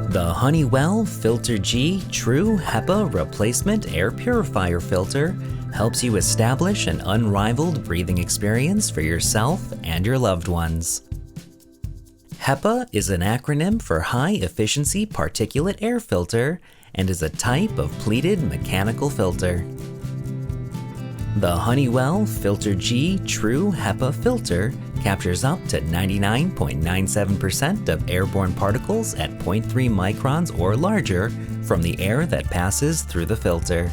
The Honeywell Filter G True HEPA Replacement Air Purifier Filter helps you establish an unrivaled breathing experience for yourself and your loved ones. HEPA is an acronym for High Efficiency Particulate Air Filter and is a type of pleated mechanical filter. The Honeywell Filter G True HEPA filter captures up to 99.97% of airborne particles at 0.3 microns or larger from the air that passes through the filter.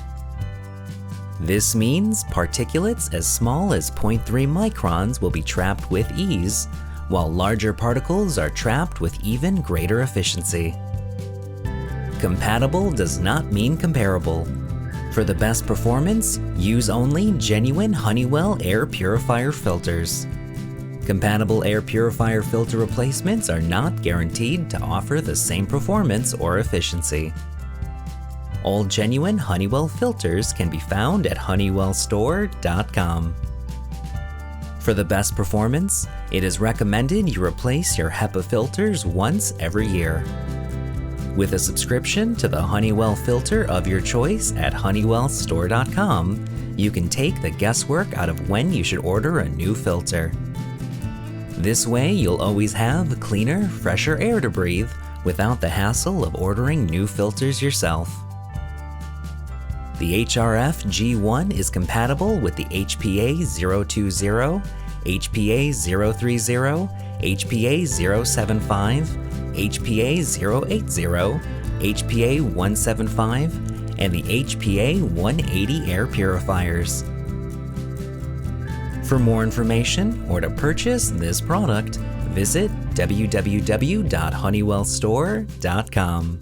This means particulates as small as 0.3 microns will be trapped with ease, while larger particles are trapped with even greater efficiency. Compatible does not mean comparable. For the best performance, use only genuine Honeywell air purifier filters. Compatible air purifier filter replacements are not guaranteed to offer the same performance or efficiency. All genuine Honeywell filters can be found at honeywellstore.com. For the best performance, it is recommended you replace your HEPA filters once every year. With a subscription to the Honeywell filter of your choice at honeywellstore.com, you can take the guesswork out of when you should order a new filter. This way, you'll always have cleaner, fresher air to breathe without the hassle of ordering new filters yourself. The HRF G1 is compatible with the HPA 020, HPA 030, HPA 075, HPA 080, HPA 175, and the HPA 180 air purifiers. For more information or to purchase this product, visit www.honeywellstore.com.